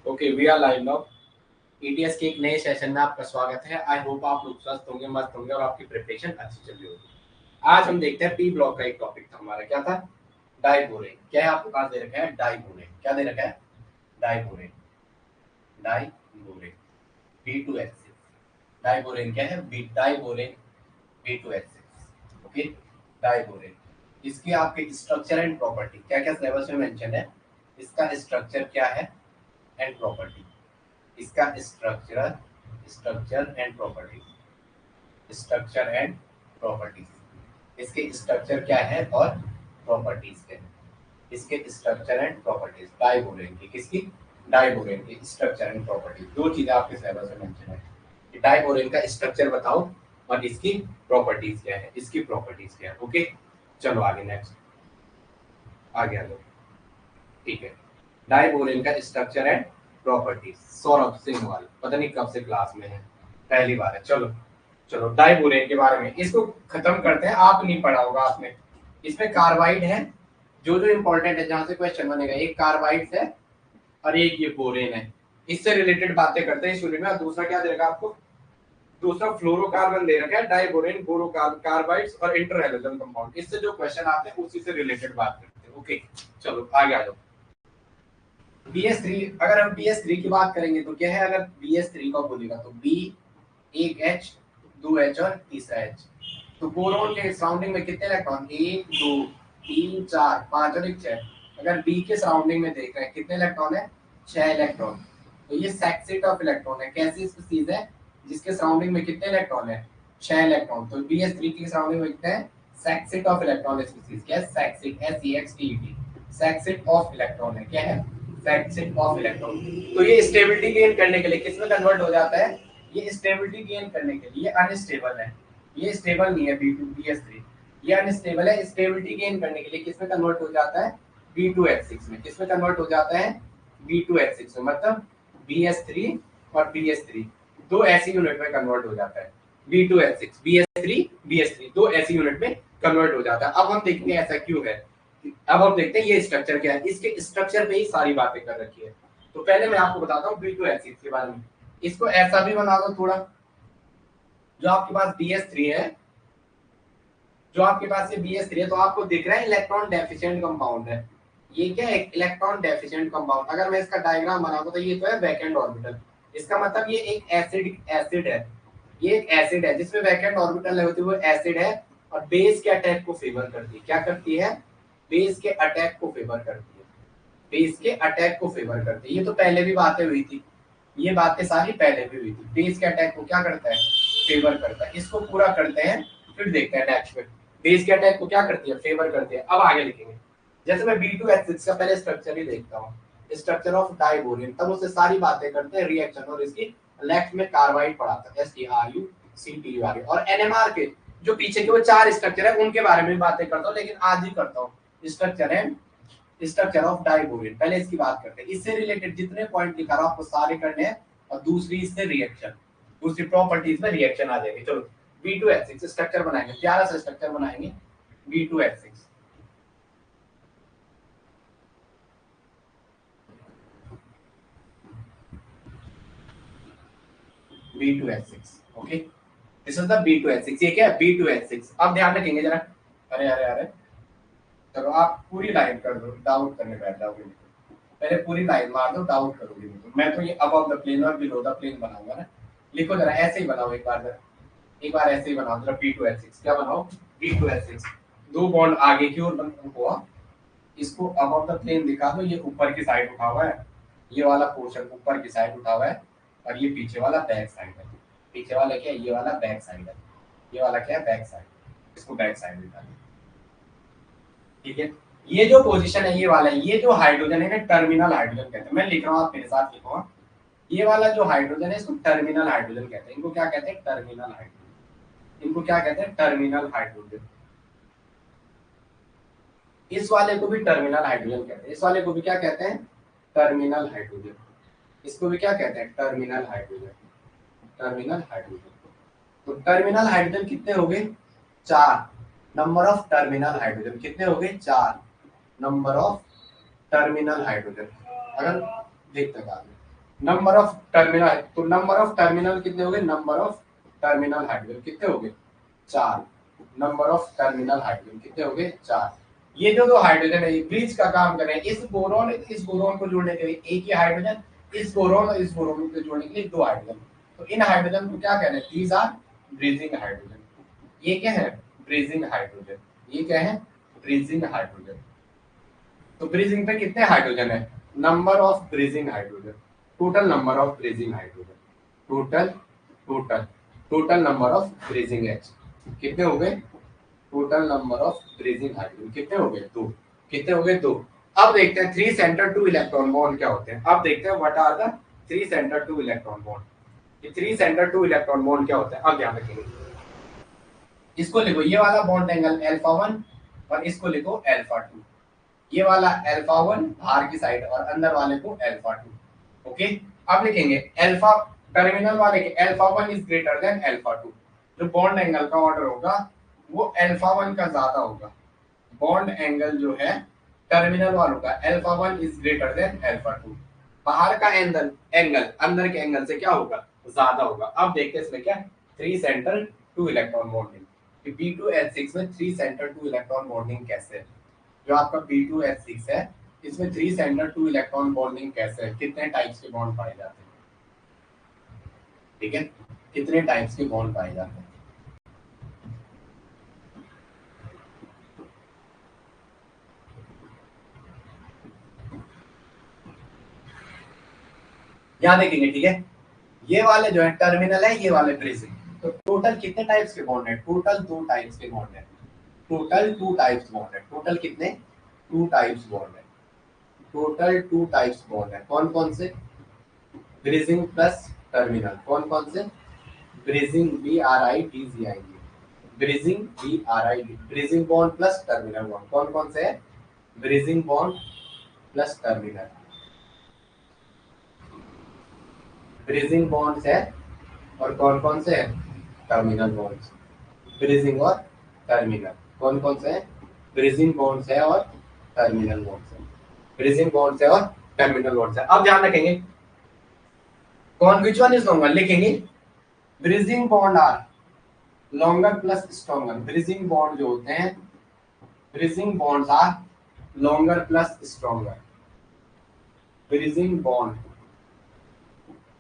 Okay, we are live now. ETS के एक नए सेशन में आपका स्वागत है। आई होप आप लोग स्वस्थ होंगे, मस्त होंगे और आपकी प्रिपरेशन अच्छी चल रही होगी। आज हम देखते हैं पी ब्लॉक का एक टॉपिक था हमारा, क्या था? डाइबोरेन। क्या है आपके पास दे रखा है? डाइबोरेन। क्या दे रखा है? डाइबोरेन। Diborane B2H6। डाइबोरेन क्या है? Diborane B2H6। Okay, diborane. इसकी आपके स्ट्रक्चर एंड प्रॉपर्टी क्या क्या सिलेबस में मेंशन है? इसका स्ट्रक्चर क्या है एंड प्रॉपर्टी, इसका structure and properties, structure and properties, इसके स्ट्रक्चर क्या है और प्रॉपर्टीज क्या है, इसके स्ट्रक्चर एंड प्रॉपर्टीज। डाइबोरेन की, किसकी? डाइबोरेन की स्ट्रक्चर एंड प्रॉपर्टीज। दो चीजें आपके सिलेबस में मेंशन है कि डाइबोरेन का स्ट्रक्चर बताओ और इसकी प्रॉपर्टीज क्या है, इसकी प्रॉपर्टीज क्या है। ओके, चलो आगे, नेक्स्ट आगे आ जाओ। ठीक है, डाइबोरेन का structure and properties. Saurabh Singh, पता नहीं कब से क्लास में है, पहली बार है। चलो चलो, डाइबोरेन के बारे में इसको खत्म करते हैं। आप नहीं पढ़ा होगा आपने। इसमें कार्बाइड है, जो जो इंपॉर्टेंट है, जहां से क्वेश्चन बनेगा। एक कार्बाइड है और एक ये बोरेन है। इससे रिलेटेड बातें करते हैं इस यूनिट में। और दूसरा क्या देगा आपको? दूसरा फ्लोरोकार्बन दे रखा है, डाइबोरेन, बोरोकार्बाइड्स और इंटरहैलोजन कंपाउंड। इससे जो क्वेश्चन आते हैं उसी से रिलेटेड बात करते हैं। ओके, चलो आगे आ जाओ। BS3, अगर हम BS3 की बात करेंगे तो क्या है? अगर BS3 का बोलेगा तो B, एक H, दो H और तीसरा H। तो बोरोन के सराउंडिंग में कितने इलेक्ट्रॉन? 1 2 3 4 5 और एक 6। अगर B के सराउंडिंग में देख रहे हैं कितने इलेक्ट्रॉन है? 6 इलेक्ट्रॉन। तो ये सेक्सेट ऑफ इलेक्ट्रॉन है। कैसी स्पीसीज है जिसके सराउंडिंग में कितने इलेक्ट्रॉन है? 6 इलेक्ट्रॉन। तो BS3 की सराउंडिंग में कितने हैं? सेक्सेट ऑफ इलेक्ट्रॉन स्पीसीज। क्या है? सेक्सेट, SEXTET, सेक्सेट ऑफ इलेक्ट्रॉन है। क्या है? सेक्सेट ऑफ इलेक्ट्रॉन। तो ये स्टेबिलिटी गेन करने के लिए किस में कन्वर्ट हो जाता है? ये स्टेबिलिटी गेन करने के लिए अनस्टेबल है, ये स्टेबल नहीं है। B2 BS3 ये अनस्टेबल है। स्टेबिलिटी गेन करने के लिए किस में कन्वर्ट हो जाता है? B2H6 में। किस में कन्वर्ट हो जाता है? B2H6 में। मतलब BS3 और BS3 दो ऐसी यूनिट में कन्वर्ट हो जाता है। B2H6 BS3 दो ऐसी यूनिट में कन्वर्ट हो जाता है। अब हम देखेंगे ऐसा क्यों है। अब हम देखते हैं ये स्ट्रक्चर क्या है। इसके स्ट्रक्चर पे ही सारी बातें कर रखी है। तो पहले मैं आपको बताता हूँ B2H6 के बारे में। इसको ऐसा भी बना दो थोड़ा। जो आपके पास BS3 है, जो आपके पास ये BS3 है, तो आपको दिख रहा है इलेक्ट्रॉन डेफिशिएंट कंपाउंड है। ये क्या है? Electron deficient compound. अगर मैं इसका डायग्राम बनाऊं तो ये तो है वैकेंट ऑर्बिटल। इसका मतलब ये एक एसिड है। ये एक एसिड है जिसमें वैकेंट ऑर्बिटल होती है, वो एसिड है। और बेस के अटैक को फेवर करती है। क्या करती है? बेस के अटैक को फेवर करती है। बेस के अटैक को फेवर करती है। ये तो पहले भी बातें हुई थी, ये बातें सारी पहले भी हुई थी। बेस के अटैक को क्या करता है? फेवर करता है। इसको पूरा करते हैं, फिर देखते हैं नेक्स्ट में। बेस के अटैक को क्या करती है? फेवर करती है। अब आगे लिखेंगे। जैसे मैं B2H6 का पहले स्ट्रक्चर ही देखता हूँ, स्ट्रक्चर ऑफ डाइबोरेन, तब उससे सारी बातें करते हैं रिएक्शन। और इसकी लेफ्ट में कार्बाइड पढ़ाता है, STRUCTUR। और NMR के जो पीछे के वो 4 स्ट्रक्चर है उनके बारे में बातें करता हूँ, लेकिन आज ही करता हूँ। स्ट्रक्चर है, स्ट्रक्चर ऑफ डाइबोरेन, पहले इसकी बात करते हैं। इससे रिलेटेड जितने पॉइंट लिखा रहा आपको सारे करने हैं। और दूसरी इससे रिएक्शन, दूसरी प्रॉपर्टीज में रिएक्शन आ जाएगी। चलो B2H6 स्ट्रक्चर बनाएंगे, प्यारा सा स्ट्रक्चर बनाएंगे B2H6। Okay, this is the B2H6। ये क्या है? B2H6। अब ध्यान रखेंगे जरा। अरे अरे अरे, चलो आप पूरी लाइन कर दो, डाउट करने बैठ जाओगे। पहले पूरी लाइन मार दो, डाउट करोगे। मैं तो ये अबव द प्लेन और बिलो द प्लेन बनाऊंगा ना। लिखो जरा, ऐसे ही बनाओ एक बार जरा। एक बार ऐसे ही बनाओ जरा। B2H6 क्या बनाओ? B2H6 दो बॉन्ड आगे की ओर हुआ। इसको अबव द प्लेन दिखा दो। ये ऊपर की साइड उठा हुआ है, ये वाला पोर्शन ऊपर की साइड उठा हुआ है। और ये पीछे वाला बैक साइड है। पीछे वाला क्या है? ये वाला बैक साइड है। ये वाला क्या है? Back side. इसको बैक साइड दिखा दो। ठीक है, ये जो पोजीशन है ये वाला है। ये जो हाइड्रोजन है ना, टर्मिनल हाइड्रोजन कहते हैं। मैं लिख रहा हूँ, आप मेरे साथ लिखो। ये वाला जो हाइड्रोजन है इसको टर्मिनल हाइड्रोजन कहते हैं। इनको क्या कहते हैं? Terminal hydrogen. इनको क्या कहते हैं? Terminal hydrogen. इस वाले को भी टर्मिनल हाइड्रोजन कहते हैं। इस वाले को भी क्या कहते हैं? Terminal hydrogen. इसको भी क्या कहते हैं? Terminal hydrogen. Terminal hydrogen. तो टर्मिनल हाइड्रोजन कितने हो गए? 4। नंबर ऑफ टर्मिनल हाइड्रोजन कितने हो गए? 4 नंबर ऑफ टर्मिनल हाइड्रोजन। अगर देखते हैं बाद में, नंबर ऑफ टर्मिनल, तो नंबर ऑफ टर्मिनल कितने हो गए, नंबर ऑफ टर्मिनल हाइड्रोजन कितने हो गए, 4। नंबर ऑफ टर्मिनल हाइड्रोजन कितने हो गए, 4। ये जो दो हाइड्रोजन है ये ब्रिज का काम कर रहे हैं, इस बोरॉन को जोड़ने के लिए एक ही हाइड्रोजन, इस बोरॉन और इस बोरॉन को जोड़ने के लिए दो हाइड्रोजन। तो इन हाइड्रोजन को क्या कह रहे हैं, दीज आर ब्रीजिंग हाइड्रोजन। ये क्या है, ब्रीजिंग हाइड्रोजन। ये क्या है, ब्रीजिंग हाइड्रोजन। तो ब्रीजिंग पे कितने हाइड्रोजन है, number of bridging hydrogen, total number of bridging hydrogen, total total total number of bridging H कितने हो गए, total number of bridging hydrogen कितने हो गए, दो। कितने हो गए, दो। अब देखते हैं three centre two electron bond क्या होते हैं। अब देखते हैं what are the three centre two electron bond. ये three centre two electron bond क्या होता है, अब ध्यान रखेंगे। इसको लिखो, ये वाला बॉन्ड एंगल अल्फा 1 और इसको लिखो अल्फा 2। ये वाला अल्फा 1 बाहर की साइड और अंदर वाले को अल्फा 2। ओके, अब लिखेंगे अल्फा, टर्मिनल वाले के alpha 1 is greater than alpha 2। जो बॉन्ड एंगल का ऑर्डर होगा वो अल्फा 1 का ज्यादा होगा। बॉन्ड एंगल जो है टर्मिनल वालों का alpha 1 is greater than alpha 2। बाहर का एंगल एंगल अंदर के एंगल से क्या होगा, ज्यादा होगा। अब देखते हैं इसमें क्या, three centre two electron bonding. B2H6 में three centre two electron bonding कैसे है। जो आपका B2H6 है इसमें three centre two electron bonding कैसे है, कितने टाइप्स के बॉन्ड पाए जाते हैं, ठीक है, कितने टाइप्स के बॉन्ड पाए जाते हैं। यहाँ देखेंगे, ठीक है, ये वाले जो है टर्मिनल है, ये वाले ब्रिजिंग। तो टोटल कितने टाइप्स के बॉन्ड है, टोटल दो टाइप्स के बॉन्ड है, टोटल टू टाइप्स बॉन्ड है। टोटल कितने, टू टाइप्स बॉन्ड है, टोटल टू टाइप्स बॉन्ड है। कौन कौन से, ब्रिजिंग प्लस टर्मिनल। कौन कौन से, bridging BRITZING, bridging BRID, bridging bond plus terminal bond. कौन कौन से है, bridging bond plus terminal, bridging bonds है और कौन कौन से है, टर्मिनल बॉन्ड्स। ब्रिजिंग और टर्मिनल कौन कौन से है, ब्रिजिंग बॉन्ड्स है और टर्मिनल बॉन्ड्स है, ब्रिजिंग बॉन्ड्स है और टर्मिनल बॉन्ड्स है। अब ध्यान रखेंगे कौन विच वन इज लॉन्गर, लिखेंगे bridging bond are longer plus stronger. Bridging bond जो होते हैं, bridging bonds are longer plus stronger. Bridging bond,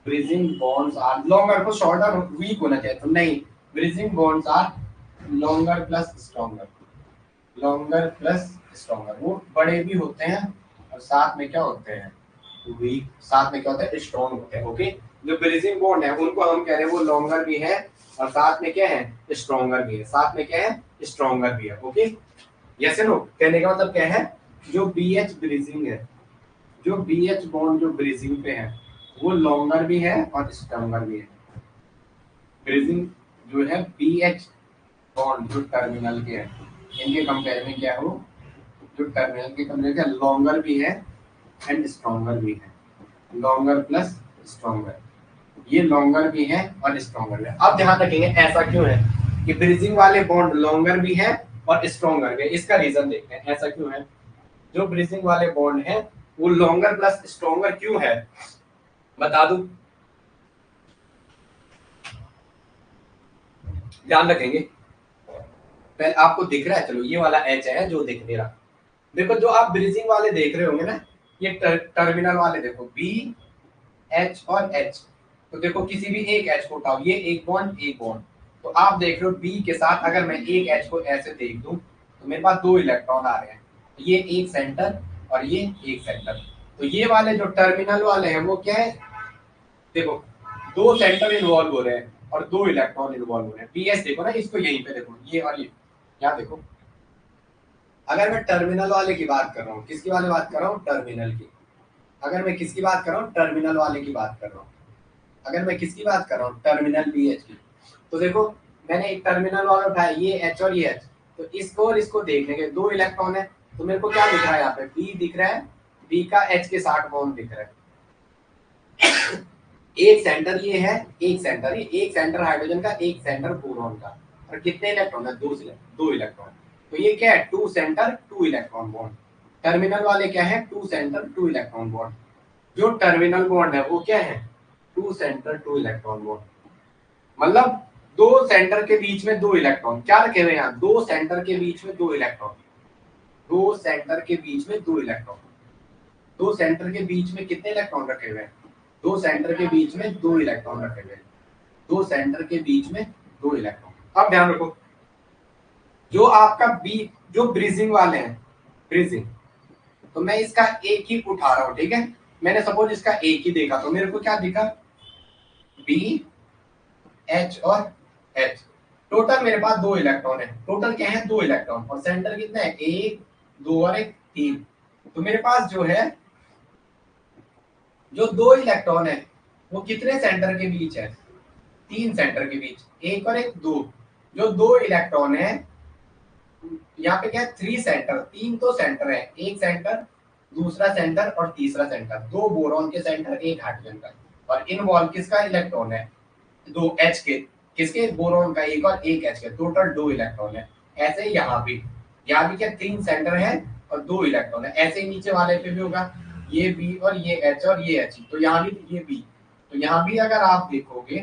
bridging bonds are longer को शॉर्टर वीक होना चाहिए तो नहीं, bridging bonds are longer plus stronger, longer plus stronger. वो बड़े भी होते हैं और साथ में क्या होते हैं, वीक, साथ में क्या होता है, स्ट्रॉन्ग होते हैं। ओके, जो ब्रिजिंग बॉन्ड है उनको हम कह रहे हैं वो लॉन्गर भी है और साथ में क्या है, स्ट्रॉन्गर भी है, साथ में क्या है, स्ट्रॉन्गर भी है। ओके, यस नो, कहने का मतलब क्या है, जो BH ब्रिजिंग है, जो BH बॉन्ड जो ब्रिजिंग पे है वो लॉन्गर भी है और स्ट्रॉन्गर भी है। ब्रिजिंग जो है BH बॉन्ड जो टर्मिनल के है इनके कंपेयर में क्या है, वो जो टर्मिनल के कंपेयर में लॉन्गर भी है एंड स्ट्रॉन्गर भी है, लॉन्गर प्लस स्ट्रॉन्गर। ये लॉन्गर भी है और स्ट्रॉन्गर भी है। अब ध्यान रखेंगे ऐसा क्यों है कि ब्रिजिंग वाले बॉन्ड लॉन्गर भी है और स्ट्रॉन्गर भी है। इसका रीजन देखते हैं ऐसा क्यों है, जो ब्रिजिंग वाले बॉन्ड है वो लॉन्गर प्लस स्ट्रॉन्गर क्यों है, बता दूं, ध्यान रखेंगे। पहले आपको दिख रहा है, चलो ये वाला H है जो दिख नहीं रहा। देखो जो आप ब्रिजिंग वाले देख रहे होंगे ना, ये टर्मिनल वाले देखो B H और H। तो देखो किसी भी एक H को उठाओ, ये एक बॉन्ड एक बॉन्ड। तो आप देख रहे हो B के साथ अगर मैं एक H को ऐसे देख दूं तो मेरे पास दो इलेक्ट्रॉन आ रहे हैं, ये एक सेंटर और ये एक सेंटर। तो ये वाले जो टर्मिनल वाले हैं वो क्या है, देखो दो सेंटर इन्वॉल्व हो रहे हैं और दो इलेक्ट्रॉन इन्वॉल्व हो रहे हैं। BH देखो ना, इसको यहीं पे देखो, ये और ये, यहाँ देखो। अगर मैं टर्मिनल वाले की बात कर रहा हूँ, किसकी वाले बात कर रहा हूँ, टर्मिनल की। अगर मैं किसकी बात कर रहा हूँ, टर्मिनल वाले की बात कर रहा हूँ। अगर मैं किसकी बात कर रहा हूँ, टर्मिनल BH की। तो देखो मैंने एक टर्मिनल वाला उठाया, ये H और ये H। तो इसको और इसको देखने के दो इलेक्ट्रॉन है, तो मेरे को क्या दिख रहा है, यहाँ पे B दिख रहा है, B का H के साथ बॉन्ड दिख रहा है। एक सेंटर ये है, एक सेंटर ये, एक सेंटर हाइड्रोजन का, एक सेंटर बोरॉन का। और कितने इलेक्ट्रॉन है, दो इलेक्ट्रॉन। तो ये क्या है, two centre two electron bond. Terminal वाले क्या है, two centre two electron bond. जो टर्मिनल बॉन्ड है वो क्या है, two centre two electron bond, मतलब दो सेंटर के बीच में दो इलेक्ट्रॉन, क्या रखे हुए यहाँ, दो सेंटर के बीच में दो इलेक्ट्रॉन, दो सेंटर के बीच में दो इलेक्ट्रॉन, दो सेंटर के बीच में कितने इलेक्ट्रॉन रखे हुए हैं, दो सेंटर के बीच में दो इलेक्ट्रॉन रखे हुए हैं, दो सेंटर के बीच में दो इलेक्ट्रॉन। अब ध्यान रखो, जो आपका बी, जो ब्रीजिंग वाले हैं, ब्रीजिंग, तो मैं इसका एक ही उठा रहा हूं, ठीक है, मैंने सपोज इसका एक ही देखा तो मेरे को क्या दिखा, बी एच और एच, टोटल मेरे पास दो इलेक्ट्रॉन है, टोटल क्या है, दो इलेक्ट्रॉन, और सेंटर कितना है, एक दो और एक तीन, तो मेरे पास जो है जो दो इलेक्ट्रॉन है वो कितने सेंटर के बीच है, तीन सेंटर के बीच, एक और एक दो, जो दो इलेक्ट्रॉन है यहाँ पे क्या है, थ्री सेंटर, तीन तो सेंटर है, एक सेंटर, दूसरा सेंटर और तीसरा सेंटर, दो बोरॉन के सेंटर, एक हाइड्रोजन का, और इनवॉल्व किसका इलेक्ट्रॉन है, दो एच के, किसके, बोरॉन का एक और एक एच के, टोटल दो इलेक्ट्रॉन है। ऐसे ही यहाँ भी क्या तीन सेंटर है और दो इलेक्ट्रॉन है, ऐसे ही नीचे वाले पे भी होगा, ये बी और ये एच और ये एच, तो यहाँ भी ये बी, तो यहाँ भी अगर आप देखोगे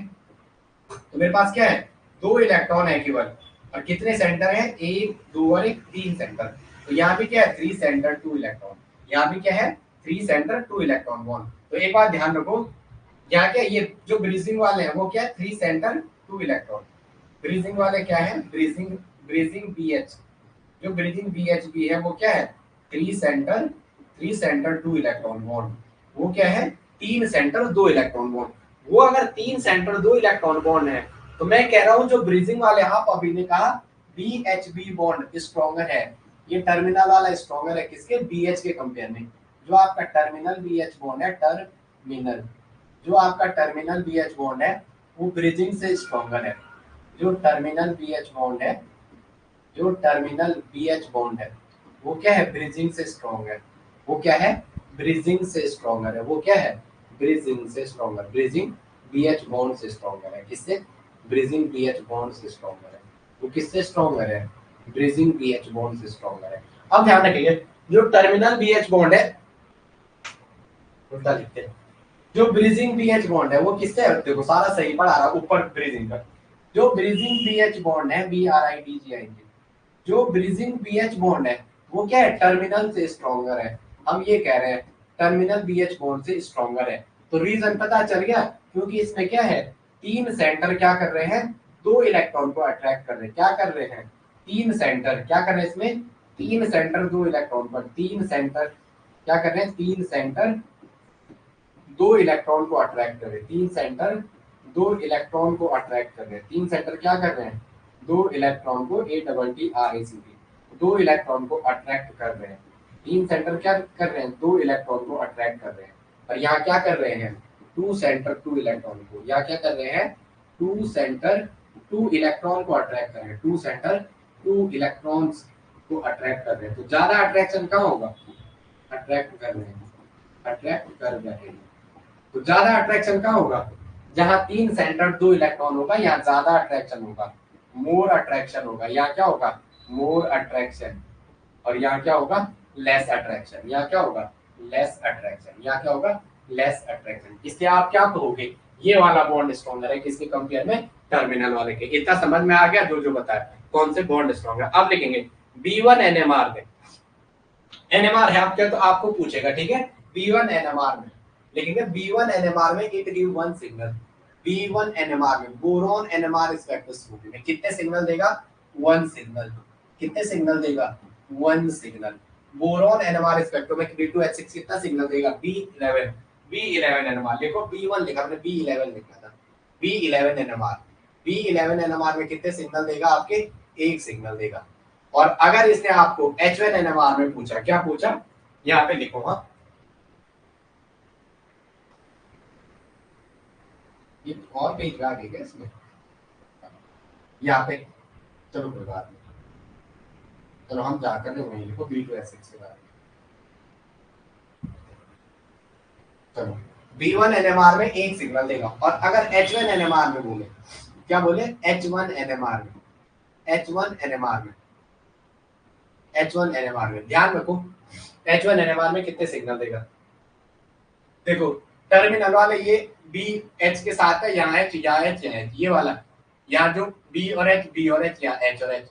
तो मेरे पास क्या है, दो इलेक्ट्रॉन है केवल, और कितने सेंटर है, एक दो और एक तीन सेंटर, तो यहाँ भी क्या है, थ्री सेंटर टू इलेक्ट्रॉन, यहाँ भी क्या है, three centre two electron bond. तो एक बात ध्यान रखो, यहाँ क्या, ये जो ब्रीजिंग वाले हैं वो क्या है, three centre two electron, bridging वाले क्या है, ब्रीजिंग ब्रीजिंग बी एच, जो ब्रीजिंग बी एच बी है वो क्या है, three centre two electron bond, वो क्या है, तीन सेंटर दो इलेक्ट्रॉन बॉन्ड। वो अगर तीन सेंटर दो इलेक्ट्रॉन बॉन्ड है तो मैं कह रहा हूं जो ब्रीजिंग वाले, आप अभी ने कहा B H B bond stronger है, ये टर्मिनल वाला स्ट्रॉन्गर है किसके, बी एच के कंपेयर में, जो आपका टर्मिनल बी एच बॉन्ड है, टर्मिनल, जो आपका टर्मिनल बी एच बॉन्ड है वो ब्रिजिंग से स्ट्रॉन्गर है, जो टर्मिनल बी एच बॉन्ड है, जो टर्मिनल बी एच बॉन्ड है वो क्या है, ब्रिजिंग से स्ट्रॉन्ग है, वो क्या है, ब्रिजिंग से स्ट्रॉन्गर है, वो क्या है, ब्रिजिंग से stronger, bridging B H bond से स्ट्रॉन्गर है, किससे, ब्रिजिंग बी एच बॉन्ड से स्ट्रॉन्गर है, वो किससे स्ट्रॉन्गर है, ब्रिजिंग बी एच बॉन्ड से स्ट्रॉन्गर है। अब ध्यान रखिए, जो टर्मिनल बी एच बॉन्ड है, उल्टा लिखते हैं, जो ब्रिजिंग बी एच बॉन्ड है वो किससे, देखो सारा सही पढ़ा रहा, ऊपर ब्रिजिंग का, जो ब्रिजिंग बी एच बॉन्ड है, B R I D G I, जो ब्रिजिंग बीएच बॉन्ड है वो क्या है, टर्मिनल से स्ट्रॉन्गर है, हम ये कह रहे हैं टर्मिनल बीएच बॉन्ड से स्ट्रॉन्गर है। तो रीजन पता चल गया, क्योंकि इसमें क्या है, तीन सेंटर क्या कर रहे हैं, दो इलेक्ट्रॉन को अट्रैक्ट कर रहे हैं, क्या कर रहे हैं, तीन सेंटर क्या कर रहे हैं, इसमें तीन सेंटर दो इलेक्ट्रॉन पर, तीन सेंटर क्या कर रहे हैं, तीन सेंटर दो इलेक्ट्रॉन को अट्रैक्ट कर रहे हैं, तीन सेंटर दो इलेक्ट्रॉन को अट्रैक्ट कर रहे हैं, तीन सेंटर क्या कर रहे हैं, दो इलेक्ट्रॉन को, A double T R A C T, दो इलेक्ट्रॉन को अट्रैक्ट कर रहे हैं, तीन सेंटर क्या कर रहे हैं, दो इलेक्ट्रॉन को अट्रैक्ट कर रहे हैं, और यहाँ क्या कर रहे हैं, टू सेंटर टू इलेक्ट्रॉन को, यहाँ क्या कर रहे हैं, टू सेंटर टू इलेक्ट्रॉन को अट्रैक्ट कर रहे हैं, टू सेंटर टू इलेक्ट्रॉन्स को अट्रैक्ट कर रहे हैं, तो ज्यादा अट्रैक्शन कहाँ होगा, अट्रैक्ट कर रहे हैं, अट्रैक्ट कर रहे हैं, तो ज्यादा अट्रैक्शन कहाँ होगा, जहां तीन सेंटर दो इलेक्ट्रॉन होगा यहाँ ज्यादा अट्रैक्शन होगा, मोर अट्रैक्शन होगा, यहाँ क्या होगा, मोर अट्रैक्शन, और यहाँ क्या होगा, लेस अट्रैक्शन, यहाँ क्या होगा, लेस अट्रैक्शन, यहाँ क्या होगा, लेस अट्रैक्शन। इससे आप क्या कहोगे, ये वाला बॉन्ड स्ट्रॉन्गर है किसके कंपेयर में, टर्मिनल वाले के। इतना समझ में आ गया, जो जो बताया कौन से बॉन्ड स्ट्रॉन्गर। अब लिखेंगे B1 NMR में, NMR है आपके तो आपको पूछेगा, ठीक है, B1 NMR में लिखेंगे, B1 NMR में it give one signal, B1 NMR में, बोरॉन NMR स्पेक्ट्रोस्कोपी में कितने सिग्नल देगा, वन सिग्नल, कितने सिग्नल देगा, one signal. Boron NMR spectro में B2H6 कितना सिग्नल देगा, B11 NMR, देखो B1 लिखा, हमने B11 लिखा था, B11 NMR, B11 NMR में कितने सिग्नल देगा, आपके एक सिग्नल देगा। और अगर इसने आपको H1 NMR में पूछा, क्या पूछा, यहाँ पे लिखो, हाँ ये और पेज में आ गई क्या इसमें, यहाँ पे, चलो कोई बात नहीं, चलो हम जाकर वहीं लिखो B2H6 के बारे में, चलो B1 NMR में एक सिग्नल देगा, और अगर H1 NMR में बोले, क्या बोले, H1 NMR में, H1 NMR में, H1 NMR में ध्यान रखो, H1 NMR में कितने सिग्नल देगा, देखो टर्मिनल वाले ये बी एच के साथ है, यहाँ एच यहाँ एच यहाँ एच, ये वाला यहाँ जो बी और एच यहाँ एच और एच,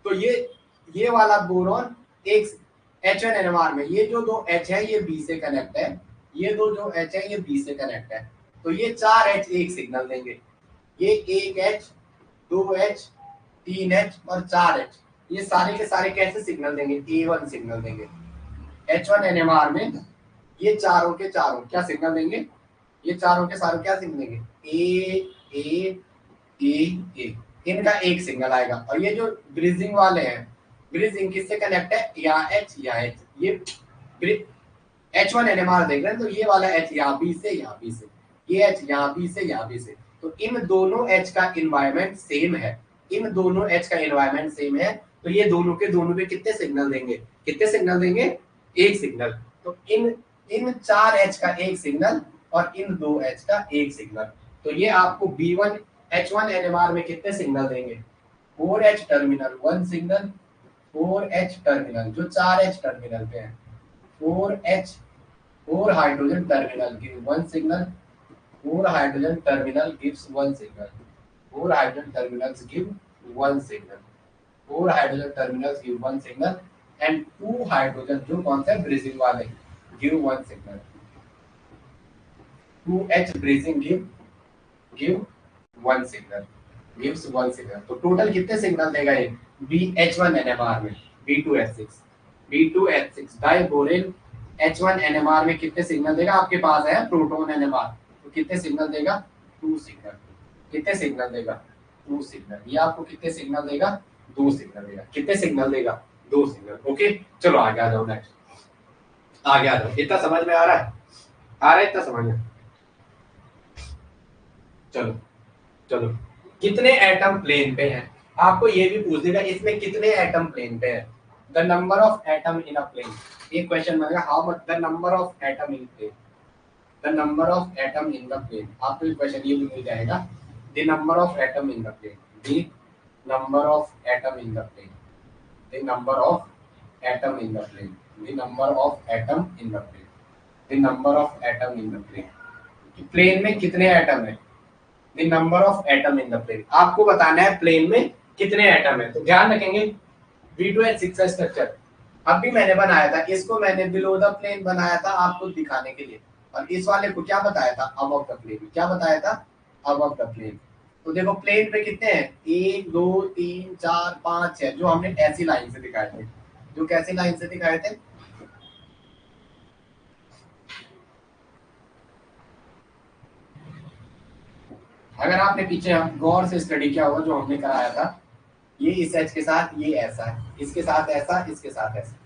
तो ये वाला बोरॉन एक H1NMR में ये जो दो H है ये B से कनेक्ट है, ये दो जो H है ये B से कनेक्ट है, तो ये चार H एक सिग्नल देंगे, ये एक H, दो H, तीन H और चार H, ये सारे के सारे कैसे सिग्नल देंगे? A1 सिग्नल देंगे। H1NMR में ये चारों के चारों क्या सिग्नल देंगे? ये चारों के सारों क्या सिग्नल देंगे? A A इनका एक सिग्नल आएगा। और ये जो ब्रिजिंग वाले हैं, ब्रिजिंग किससे कनेक्ट है? या H या H, ये H1NMR देख रहे हैं, तो ये वाला H यहाँ B से यहाँ B से, ये H यहाँ B से यहाँ B से, तो इन दोनों H का इन्वायरमेंट सेम है, इन दोनों H का इन्वायरमेंट सेम है, तो ये दोनों के दोनों पे कितने सिग्नल देंगे? कितने सिग्नल देंगे? एक सिग्नल। तो इन चार H का एक सिग्नल और इन दो H का एक सिग्नल, तो ये आपको B1 H1NMR में कितने सिग्नल देंगे? 4H terminal 1 signal, 4H terminal जो 4H टर्मिनल पे है, 4H 4 hydrogen terminal give 1 signal, 4 hydrogen terminal gives 1 signal, 4 hydrogen terminals give 1 signal, 4 hydrogen terminals give 1 signal and 2 hydrogen जो कौन सा ब्रिजिंग वाले give 1 signal, 2H bridging give 1 signal, gives 1 signal. तो total कितने signal देगा ये BH1NMR में? B2H6 B2H6 डाइबोरिल H1NMR में कितने सिग्नल देगा? आपके पास है प्रोटॉन NMR, तो कितने सिग्नल देगा? 2 सिग्नल। कितने सिग्नल देगा? 2 सिग्नल। ये आपको कितने सिग्नल देगा? 2 सिग्नल देगा। कितने सिग्नल देगा? 2 सिग्नल। ओके चलो आगे आ जाओ, नेक्स्ट आगे आ जाओ। इतना समझ में आ रहा है? आ रहा है इतना समझ में? चलो चलो कितने एटम प्लेन पे हैं? आपको ये भी पूछ देगा इसमें कितने एटम प्लेन पे है। The number of atom in a plane, एक क्वेश्चन बनेगा how much the number of atom in plane, the number of atom in the plane. आपको एक क्वेश्चन ये भी मिल जाएगा, the number of atom in the plane, the number of atom in the plane, the number of atom in the plane, the number of atom in the plane, the number of atom in the plane. Plane में कितने atom है? The number of atom in the plane, आपको बताना है plane में कितने atom है। तो ध्यान रखेंगे B2H6 का स्ट्रक्चर अब भी मैंने बनाया था, इसको मैंने बिलो द प्लेन बनाया था आपको दिखाने के लिए, और इस वाले को क्या बताया था? Above the plane. क्या बताया था? Above the plane. तो देखो प्लेन पे कितने हैं? 1 2 3 4 5 6, जो हमने ऐसी लाइन से दिखाए थे, जो कैसी लाइन से दिखाए थे? अगर आपने पीछे गौर से स्टडी किया होगा जो हमने कराया था, ये इस H के साथ ये ऐसा है, इसके साथ ऐसा, इसके साथ ऐसा,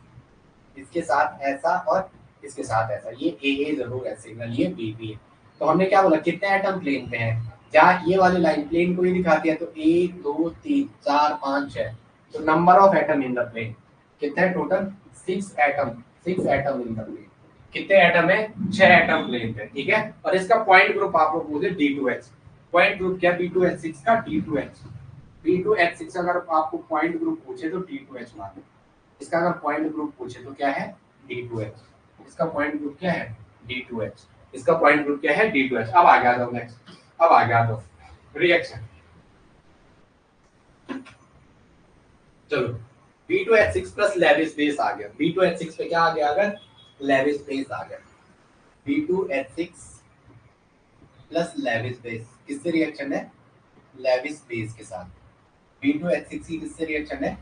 इसके साथ ऐसा और इसके साथ ऐसा, ये AA जरूर है सिग्नल, ये BB है। तो हमने क्या बोला कितने एटम प्लेन पे हैं? जहाँ ये वाली लाइन प्लेन को ही दिखाती है, तो 1 2 3 4 5 6, तो number of atom in the plane कितने है total? 6 atom, 6 atom in the plane. कितने एटम है? 6 एटम प्लेन पे, ठीक है। और इसका पॉइंट ग्रुप आप लोग बोलते D2H, पॉइंट ग्रुप क्या? B2H6 का D2H, B2H6 अगर आपको पॉइंट ग्रुप पूछे तो D2H मान, इसका अगर पॉइंट ग्रुप पूछे तो क्या है? D2H। इसका पॉइंट ग्रुप क्या है? D2H। इसका पॉइंट ग्रुप क्या है? D2H। अब आगे आ जाओ नेक्स्ट, अब आगे आ जाओ रिएक्शन। चलो B2H6 प्लस लेविस बेस आ गया, B2H6 पे क्या आ गया? अगर लेविस बेस आ गया, B2H6 प्लस लेविस बेस किससे रिएक्शन है? लेविस बेस के साथ। B2H6 की किससे रिएक्शन है?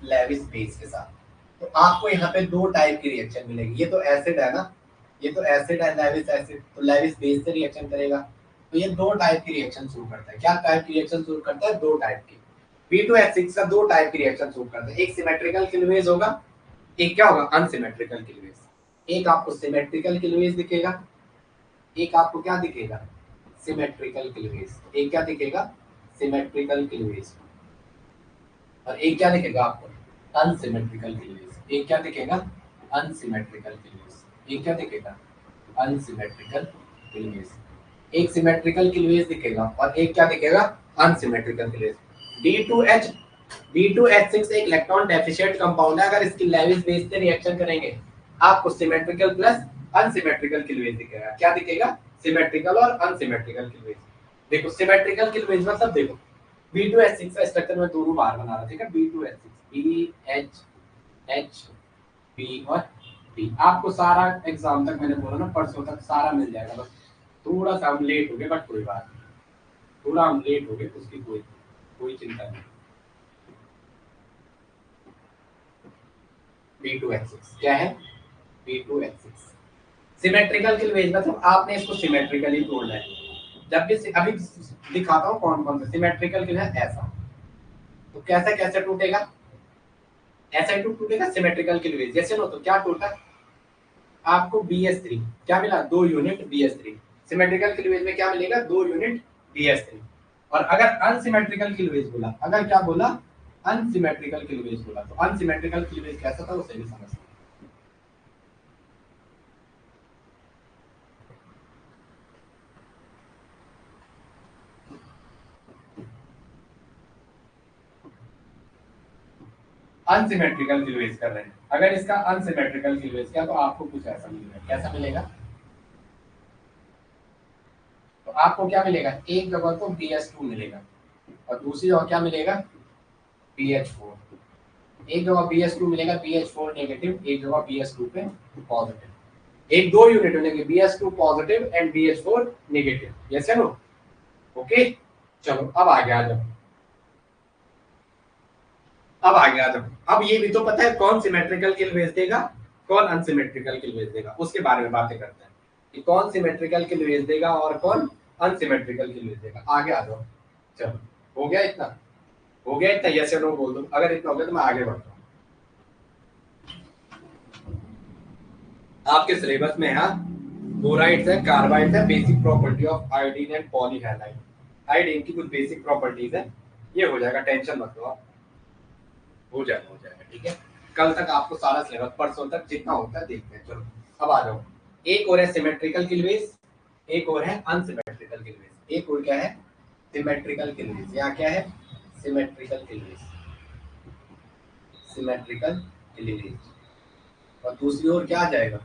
लेविस बेस के साथ। तो आपको यहाँ पे दो टाइप की रिएक्शन मिलेगी, ये तो एसिड है ना, ये तो एसिड है लेविस एसिड, तो लेविस बेस से रिएक्शन करेगा। तो ये दो टाइप की रिएक्शन शुरू करता है। क्या टाइप की रिएक्शन शुरू करता है? दो टाइप की। B2H6 का दो टाइप की रिएक्शन शुरू करता है, एक सिमेट्रिकल क्लीवेज होगा, एक क्या होगा? Unsymmetrical cleavage. एक आपको सिमेट्रिकल क्लीवेज दिखेगा, एक आपको क्या दिखेगा? Symmetrical cleavage. एक क्या दिखेगा? सिमेट्रिकल क्लीवेज, और एक क्या दिखेगा आपको? Unsymmetrical cleavage. एक क्या दिखेगा? Unsymmetrical cleavage. एक क्या दिखेगा? Unsymmetrical cleavage. एक सिमेट्रिकल क्लीवेज दिखेगा और एक क्या दिखेगा? Unsymmetrical cleavage. D2H B2H6 एक इलेक्ट्रॉन डेफिशिएंट कंपाउंड है, अगर इसकी लेविस बेस से रिएक्शन करेंगे आपको सिमेट्रिकल प्लस अनसिमेट्रिकल क्लीवेज दिखेगा। क्या दिखेगा? सिमेट्रिकल और अनसिमेट्रिकल क्लीवेज। देखो सिमेट्रिकल क्लीवेज मतलब देखो B2H6 का स्ट्रक्चर में दोनों बार बना रहा, ठीक है, B2H6 BHB और B। आपको सारा एग्जाम तक मैंने बोला ना, परसों तक सारा मिल जाएगा, बस थोड़ा सा हम लेट हो गए, बट कोई बात नहीं, थोड़ा हम लेट हो गए, उसकी कोई चिंता नहीं। B2H6 क्या है? B2H6 सिमेट्रिकल क्लीवेज मतलब आपने इसको सिमेट्रिकली तोड़ना है। जब भी अभी दिखाता हूँ कौन कौन से सिमेट्रिकल क्लीवेज। ऐसा तो कैसे कैसे टूटेगा? ऐसा ही टूटेगा सिमेट्रिकल क्लीवेज। जैसे नो तो क्या टूटा? आपको BH3 क्या मिला? 2 यूनिट BH3। सिमेट्रिकल क्लीवेज में क्या मिलेगा? 2 यूनिट BH3। और अगर अनसिमेट्रिकल क्लीवेज बोला, अगर क्या बोला? अनसिमेट्रिकल क्लीवेज बोला, तो अनसिमेट्रिकल क्लीवेज कैसा था उसे भी समझते हैं। अनसिमेट्रिकल क्लीवेज कर रहे हैं, अगर इसका अनसिमेट्रिकल क्लीवेज क्या, तो आपको कुछ ऐसा मिलेगा। कैसा मिलेगा? तो आपको क्या मिलेगा? एक जगह तो BH2 मिलेगा और दूसरी जगह क्या मिलेगा? BH4। एक जगह BH2 मिलेगा, BH4 नेगेटिव, एक जगह BH2 पे पॉजिटिव। एक दो यूनिट मिलेंगे, BH2 positive and BH4 negative. Yes या नो? ओके, चलो अब आगे आ जाओ। अब ये भी तो पता है कौन सिमेट्रिकल क्लीवेज देगा, कौन अनसिमेट्रिकल क्लीवेज देगा, उसके बारे में बातें करते हैं कि कौन सिमेट्रिकल क्लीवेज देगा और कौन अनसिमेट्रिकल क्लीवेज देगा। आगे आ जाओ। चलो, हो गया इतना? हो गया इतना? यस या नो बोल दो। अगर इतना हो गया तो मैं आगे बढ़ता हूँ। आपके सिलेबस में है बोराइड्स है, कार्बाइड्स है, basic property of iodine and polyhalide. Iodine की कुछ बेसिक प्रॉपर्टीज है, ये हो जाएगा, टेंशन मत लो आप, हो जाएगा, ठीक है। कल तक आपको सारा सिलेबस, परसों तक जितना होता है देखते हैं। चलो अब आ जाओ। एक और है सिमेट्रिकल क्लीवेज, एक और है अनसिमेट्रिकल क्लीवेज। एक और क्या है? Symmetrical cleavage. या क्या है? Symmetrical cleavage, symmetrical cleavage. और दूसरी ओर क्या आ जाएगा?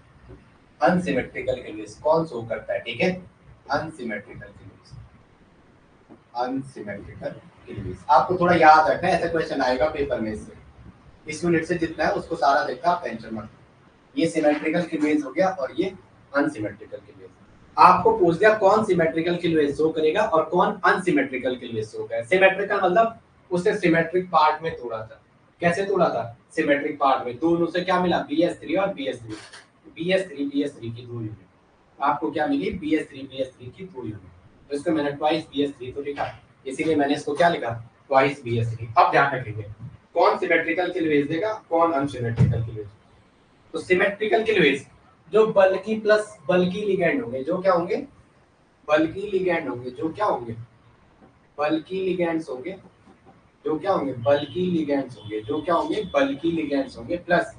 Unsymmetrical cleavage. कौन शो करता है? ठीक है, अनसिमेट्रिकल क्लीवेज। अनसिमेट्रिकल क्लीवेज आपको थोड़ा याद रखना है, ऐसा क्वेश्चन आएगा पेपर में इससे। इस यूनिट से जितना है उसको सारा देखना, आप टेंशन मत। ये सिमेट्रिकल क्लीवेज हो गया और ये अनसिमेट्रिकल क्लीवेज। आपको पूछ दिया कौन सिमेट्रिकल क्लीवेज शो करेगा और कौन अनसिमेट्रिकल क्लीवेज शो करेगा। सिमेट्रिकल मतलब उसे सिमेट्रिक पार्ट में तोड़ा था। कैसे तोड़ा था? सिमेट्रिक पार्ट में। दोनों से क्या मिला? BH3 और BH3। BH3 की 2 यूनिट आपको क्या मिली? BH3 की 2 यूनिट। तो इसको मैंने ट्वाइस BH3 तो लिखा, इसीलिए मैंने इसको क्या लिखा? Twice BH3। अब ध्यान रखेंगे कौन सिमेट्रिकल क्लीवेज देगा, कौन अनसिमेट्रिकल क्लीवेज। तो सिमेट्रिकल क्लीवेज जो बल्कि प्लस बल्कि लिगैंड होंगे, जो क्या होंगे? बल्कि लिगैंड होंगे, जो क्या होंगे? बल्कि लिगैंड्स होंगे, जो क्या होंगे? बल्कि लिगैंड्स होंगे, जो क्या होंगे? बल्कि लिगैंड्स होंगे, प्लस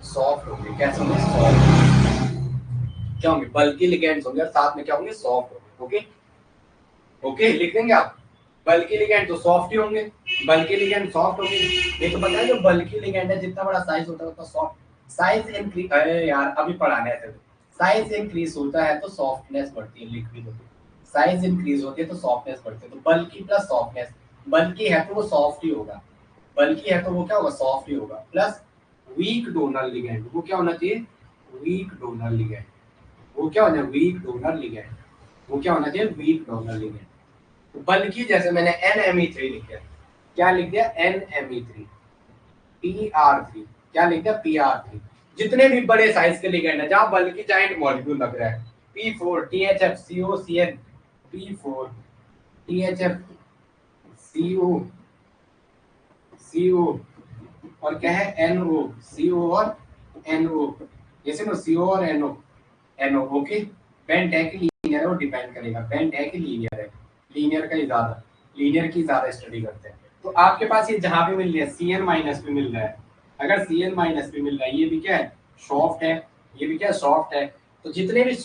सॉफ्ट होंगे। कैसे होंगे? सॉफ्ट। क्या होंगे? बल्कि लिगैंड्स होंगे और साथ में क्या होंगे? सॉफ्ट होंगे। ओके ओके, लिख देंगे आप। बल्कि लिगैंड तो सॉफ्ट ही होंगे, बल्कि लिगैंड सॉफ्ट होंगे। ये तो पता है, जो बल्कि लिगैंड है जितना बड़ा साइज होता है उतना सॉफ्ट। साइज इंक्रीज, अरे यार अभी पढ़ाने ऐसे साइज इंक्रीज होता है तो सॉफ्टनेस बढ़ती है। लिख भी दो, साइज इंक्रीज होती है तो सॉफ्टनेस बढ़ती है। तो बल्कि प्लस सॉफ्टनेस, बल्कि है तो वो सॉफ्ट ही होगा, बल्कि है तो वो क्या होगा? सॉफ्ट ही होगा। प्लस वीक डोनर लिगैंड, वो क्या होना चाहिए? Weak donor ligand. वो क्या होना है? Weak donor ligand. वो क्या होना चाहिए? Weak donor ligand. बल्कि जैसे मैंने NMe3 लिख दिया, क्या लिख दिया? NMe3। PR3 क्या लिख दिया? PR3। जितने भी बड़े साइज के लिगेंड है जहां बल्कि जाइंट मॉलिक्यूल लग रहा है, P4 THF COCN, P4 THF CO और क्या है? NO, CO और NO। जैसे ना CO और NO ओके। बेंट है कि लीनियर है वो डिपेंड करेगा, बेंट है कि लीनियर है। लीनियर का ही ज्यादा, लीनियर की ज्यादा स्टडी करते हैं। तो आपके पास ये जहां भी मिल रहा है CN माइनस भी मिल रहा है, अगर CN माइनस भी मिल रहा है, ये भी क्या है? सॉफ्ट है। ये भी क्या? सॉफ्ट है। तो जितने भी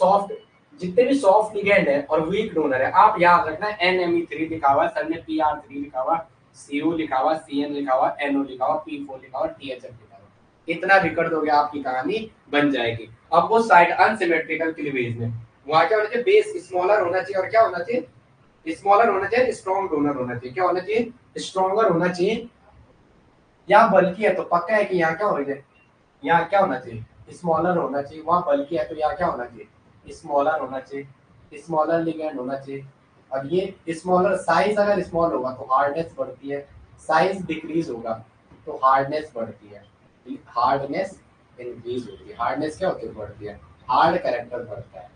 सॉफ्ट लिगेंड है और वीक डोनर है, आप याद रखना NMe3 लिखा हुआ है, सर ने PR3 लिखा हुआ, CO लिखा हुआ, CN लिखा हुआ, NO लिखा हुआ, P4 लिखा हुआ, THF लिखा हुआ। इतना भी कर दोगे आपकी कहानी बन जाएगी। अब वो साइड अनसिमेट्रिकल क्लीवेज में वहां क्या होना चाहिए, बेस स्मॉलर होना चाहिए और क्या होना चाहिए, स्मॉलर होना चाहिए, स्ट्रॉन्ग डोनर होना चाहिए। क्या होना चाहिए, स्ट्रॉन्गर होना चाहिए। यहाँ बल्कि है तो पक्का है कि यहाँ क्या होना चाहिए, यहाँ क्या होना चाहिए, स्मॉलर होना चाहिए। वहां बल्कि है तो यहाँ क्या होना चाहिए, स्मॉलर होना चाहिए, स्मॉलर लिगेंड होना चाहिए। और ये स्मॉलर साइज अगर स्मॉल होगा तो हार्डनेस बढ़ती है, साइज डिक्रीज होगा तो हार्डनेस बढ़ती है, हार्डनेस इंक्रीज होती है। हार्डनेस क्या होती है, बढ़ती है, हार्ड कैरेक्टर बढ़ता है,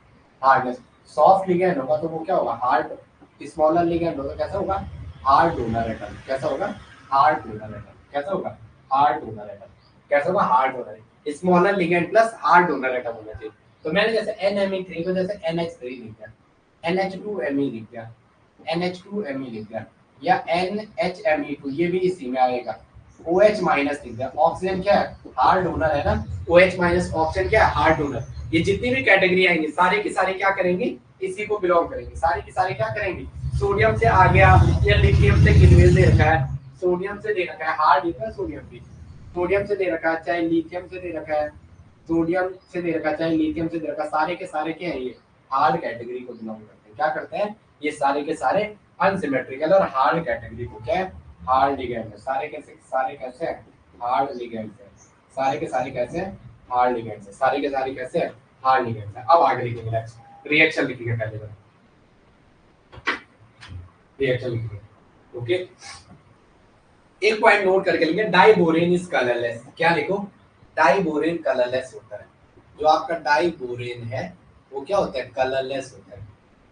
हार्डनेस। सॉफ्ट लिगेंड होगा तो वो क्या होगा, हार्ड। स्मॉलर लिगेंड होगा कैसा होगा, हार्ड डोनर एटम। कैसा होगा, हार्ड डोनर एटम। कैसा होगा, हार्ड डोनर एटम। कैसा होगा, hard donor. Smaller ligand plus hard donor atom होना चाहिए। तो मैंने जैसे NMe3 को जैसे NH3 लिख दिया, NH2Me लिख दिया, NH2Me लिख दिया, या NHMe2 ये भी इसी में आएगा। OH माइनस लिख दिया। ऑक्सीजन क्या है, हार्ड डोनर है ना, OH माइनस ऑक्सीजन क्या है, हार्ड डोनर। ये जितनी भी कैटेगरी आएंगी सारी की सारी क्या करेंगी, इसी को बिलोंग करेंगी। सारी की सारी क्या करेंगी, सोडियम से आ गया या लिथियम से किन्वेज दे रखा है, सोडियम से दे रखा है, हार्ड लिखा है सोडियम भी, सोडियम से दे रखा है, चाहे लिथियम से दे रखा है, सोडियम से दे रखा है, चाहे लिथियम से दे रखा है, सारे के सारे क्या है, ये हार्ड कैटेगरी को बिलोंग करते हैं। क्या करते हैं, ये सारे के सारे अनसिमेट्रिकल और हार्ड कैटेगरी को क्या है, हार्ड लिगेंड है। सारे कैसे हैं, हार्ड लिगेंड है। सारे के सारे कैसे हैं, हार्ड लिगेंड है। सारे के सारे कैसे हैं, हार्ड लिगेंड है। अब आगे लिखेंगे, नेक्स्ट रिएक्शन लिखेंगे पहले बार, रिएक्शन लिखेंगे। ओके, एक पॉइंट नोट करके लिखेंगे, डाइबोरेन इज कलरलेस। क्या लिखो, डाइबोरेन कलरलेस होता है। जो आपका डाइबोरेन है वो क्या होता है, कलरलेस होता है।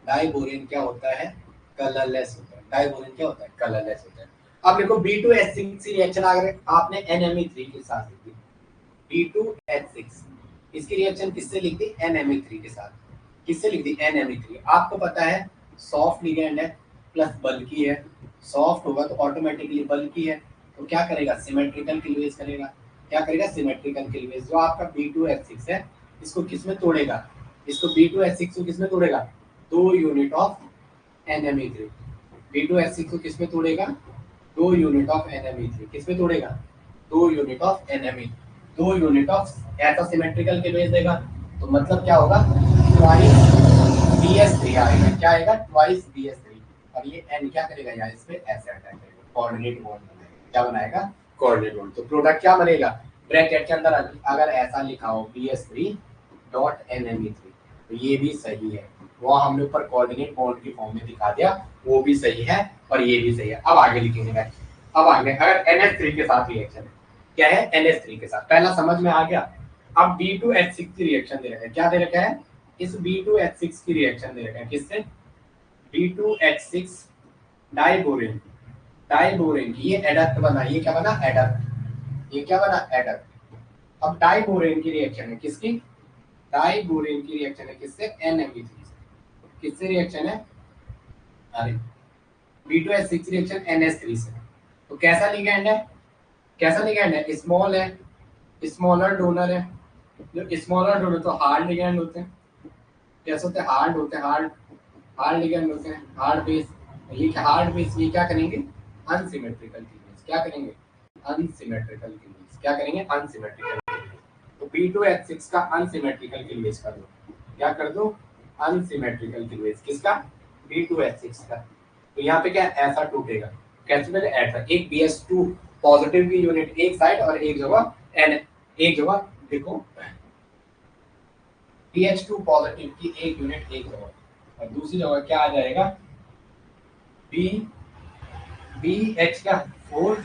डाइबोरेन क्या होता है, कलरलेस होता है। डाइबोरेन क्या होता है, कलरलेस होता है। अब देखो B2H6 रिएक्शन अगर आपने NMe3 के साथ लिख दी, B2H6 इसकी रिएक्शन किससे लिख दी, NMe3 के साथ। किससे लिख दी, NMe3। आपको पता है सॉफ्ट लिगेंड है प्लस बल्की है, सॉफ्ट होगा तो ऑटोमेटिकली बल्की है, तो क्या करेगा, सिमेट्रिकल क्लीवेज करेगा। क्या करेगा, सिमेट्रिकल क्लीवेज। जो आपका B2H6 है इसको किसमें तोड़ेगा, इसको B2H6 को किसमें तोड़ेगा, 2 यूनिट ऑफ NMe3। B2H6 को किसमें तोड़ेगा, 2 यूनिट ऑफ NMe3। किसमें तोड़ेगा, 2 unit of NMe, 2 unit of ऐसा सिमेट्रिकल क्लीवेज देगा। तो मतलब क्या होगा, ट्वाइस BS3 आएगा। क्या आएगा, ट्वाइस BS3। और ये N क्या करेगा, यहाँ इस पे ऐसे अटैक करेगा, कोऑर्डिनेट बॉन्ड बनाएगा। क्या बनाएगा, कोऑर्डिनेट बॉन्ड। तो प्रोडक्ट क्या बनेगा, ब्रैकेट के अंदर अगर ऐसा लिखा हो BS3 डॉट NMe3 तो ये भी सही है। वो हमने ऊपर कोऑर्डिनेट बॉन्ड की फॉर्म में दिखा दिया, वो भी सही है और ये भी सही है। अब आगे लिखेंगे नेक्स्ट। अब आगे अगर NH3 के साथ रिएक्शन है, क्या है, NH3 के साथ, पहला समझ में आ गया। अब B2H6 की रिएक्शन दे रखा है, क्या दे रखा है, इस B2H6 की रिएक्शन दे रखा है, किससे, B2H6 डाइबोरेन, डाइबोरेन की ये एडक्ट बना, ये क्या बना, एडक्ट। ये क्या बना, एडक्ट। अब डाइबोरेन की रिएक्शन है किसकी, डाइबोरेन की रिएक्शन है किससे, NMe3 से। किससे रिएक्शन है, अरे B2H6 रिएक्शन NH3 से। तो कैसा लिगेंड है, कैसा लिगेंड है, स्मॉल है, स्मॉलर डोनर है। जो स्मॉलर डोनर तो हार्ड लिगेंड होते हैं, कैसे होते हैं, हार्ड होते हैं, हार्ड हार्ड लिगेंड होते हैं, हार्ड बेस। ये क्या हार्ड बेस, ये क्या करेंगे, अनसिमेट्रिकल क्लीवेज। क्या करेंगे, अनसिमेट्रिकल क्लीवेज। क्या करेंगे, अनसिमेट्रिकल क्लीवेज। तो B2H6 का अनसिमेट्रिकल क्लीवेज कर दो। क्या कर दो, अनसिमेट्रिकल क्लीवेज किसका, B2H6 का। तो यहाँ पे क्या ऐसा टूटेगा, कैसे पहले ऐसा, एक BS2 पॉजिटिव की यूनिट एक साइड और एक जगह N, एक जगह देखो BH2 पॉजिटिव की एक यूनिट एक जगह, और दूसरी जगह क्या आ जाएगा, बी BH क्या 4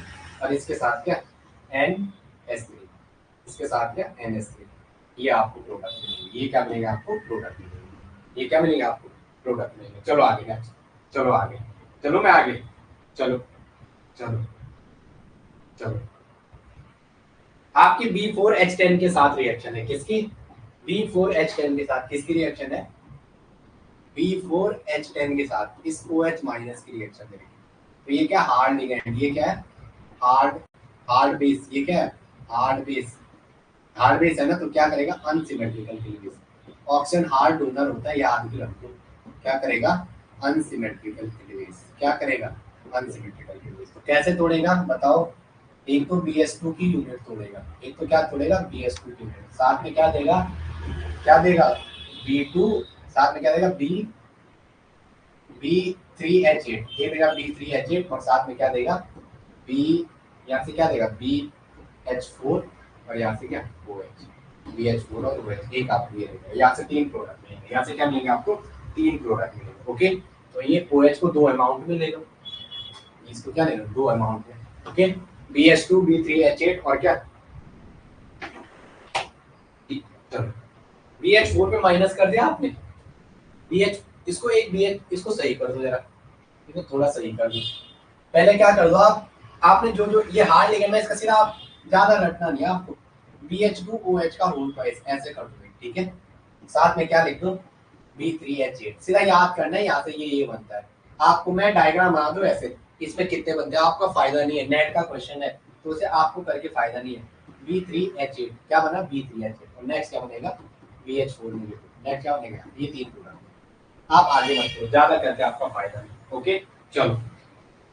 और इसके साथ क्या NS3, इसके साथ क्या NS3। ये आपको प्रोडक्ट मिलेंगे। ये क्या मिलेगा आपको, प्रोडक्ट मिलेंगे। ये क्या मिलेगा आपको, प्रोडक्ट मिलेंगे। चलो आगे नेक्स्ट, चलो आगे, चलो मैं आगे, चलो चलो चलो। आपकी B4H10 के साथ रिएक्शन है, किसकी, B4H10 के साथ किसकी रिएक्शन है, B4H10 के साथ इस OH माइनस की रिएक्शन है। तो ये क्या हार्ड लिगेंड, ये क्या है, हार्ड हार्ड बेस। ये क्या है, हार्ड बेस, हार्ड बेस है ना, तो क्या करेगा, unsymmetrical cleavage. Oxygen hard donor होता है, याद भी रखो। क्या करेगा, अनसिमेट्रिकल क्लीवेज। क्या करेगा, अनसिमेट्रिकल क्लीवेज। तो कैसे तोड़ेगा बताओ, एक तो BS2 की यूनिट तोड़ेगा, एक तो क्या तोड़ेगा BS2 की यूनिट, साथ में क्या देगा, क्या देगा B2, साथ में क्या देगा B3H8, ये देगा B3H8 और साथ में क्या देगा B, यहाँ से क्या देगा BH4 और यहाँ से क्या OH, BH4 और OH, एक आपको ये देगा, यहाँ से 3 प्रोडक्ट मिलेंगे, यहाँ से क्या मिलेंगे आपको 3 प्रोडक्ट मिलेंगे। ओके, तो ये OH को 2 अमाउंट में लेगा, इसको क्या लेना 2 अमाउंट में। ओके, BH2 B3H8 और क्या, चलो BH4 पे माइनस कर दिया आपने, BH, इसको एक BH, इसको सही कर दो जरा, इसको थोड़ा सही कर दो, पहले क्या कर दो आप, आपने जो जो ये हार्ड लिगेंड में इसका सीधा आप ज्यादा रटना नहीं है आपको, BH2OH का होल ट्वाइस ऐसे कर दो, ठीक है, साथ में क्या लिख दो B3H8, सीधा याद करना है, यहाँ से ये बनता है, आपको मैं डायग्राम बना दूं ऐसे, इसमें कितने बनते हैं आपका फायदा नहीं है, नेट का क्वेश्चन है तो उसे आपको करके फायदा नहीं है। B3H8 क्या बना B3H8 और नेक्स्ट क्या बनेगा BH4 नेगेटिव, नेक्स्ट क्या बनेगा ये 3 पूरा, आप आगे मत करो, ज्यादा करके आपका फायदा नहीं। ओके चलो,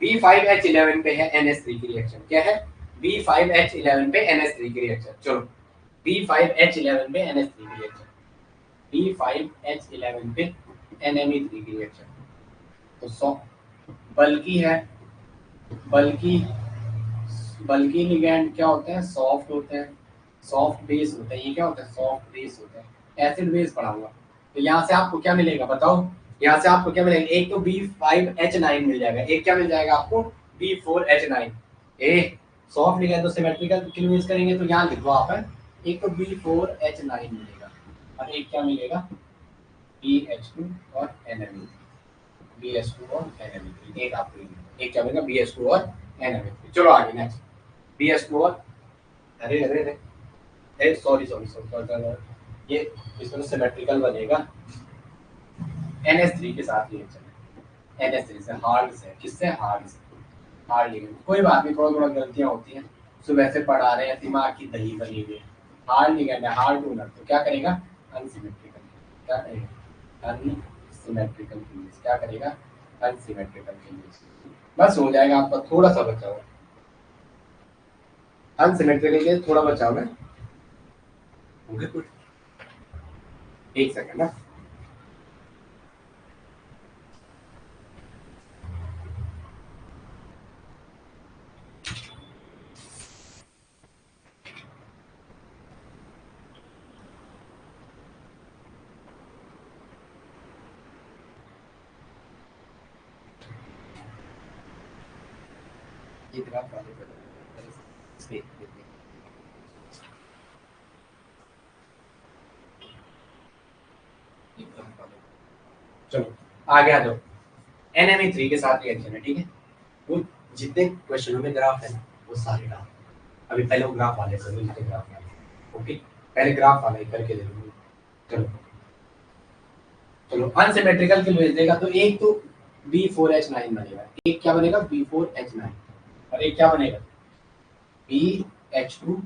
B5H11 पे है NH3 की रिएक्शन, क्या है B5H11 पे NH3 की रिएक्शन, चलो B5H11 पे NH3 की रिएक्शन, B5H11 पे NMe3 की रिएक्शन, तो बल्कि है, बल्कि बल्कि लिगैंड क्या होते हैं सॉफ्ट होते हैं, सॉफ्ट बेस होते हैं, ये क्या होता है सॉफ्ट बेस होते हैं, एसिड बेस पढ़ा हुआ, तो यहाँ से आपको क्या मिलेगा बताओ, यहाँ से आपको क्या मिलेगा, एक तो B5H9 मिल जाएगा, एक क्या मिल जाएगा आपको B4H9, ए सॉफ्ट लिगैंड तो सिमेट्रिकल यूज करेंगे तो यहाँ लिखो आप है, एक तो B4H9 मिलेगा और एक क्या मिलेगा BH2 और NMe, BH2 और NMe3, एक आपको एक क्या मिलेगा BH2 और NMe3। चलो आगे नेक्स्ट, BH2 और अरे अरे अरे ए सॉरी सॉरी सॉरी ये इसमें सिमेट्रिकल बनेगा NH3 के साथ रिएक्शन है, NH3 से हार्ड से, किससे हार्ड से, हार्ड लिगेंड, कोई बात नहीं, थोड़ा थोड़ा गलतियां होती हैं, सुबह से पढ़ा रहे हैं, दिमाग की दही बनी हुई है, हार्ड लिगेंड है, हार्ड डोनर, तो क्या करेगा अनसिमेट्रिकल, क्या करेगा अनसिमेट्रिकल फिनिश, क्या करेगा अनसिमेट्रिकल फिनिश, बस हो जाएगा आपका, थोड़ा सा बचा हुआ अनसिमेट्रिकल के थोड़ा बचा हुआ है, होंगे कुछ, एक सेकंड ना, ये ग्राफ वाले पे चलो आगे आ जाओ, NMe3 के साथ रिएक्शन है, ठीक है, वो जितने क्वेश्चनों में ग्राफ है वो सारे ग्राफ, अभी पहले वो ग्राफ वाले करो, जितने ग्राफ वाले, ओके पहले ग्राफ वाले करके दे दो, चलो चलो अनसिमेट्रिकल के लिए देगा तो एक तो B4H9 बनेगा, एक क्या बनेगा B4H9 और एक क्या बनेगा BH2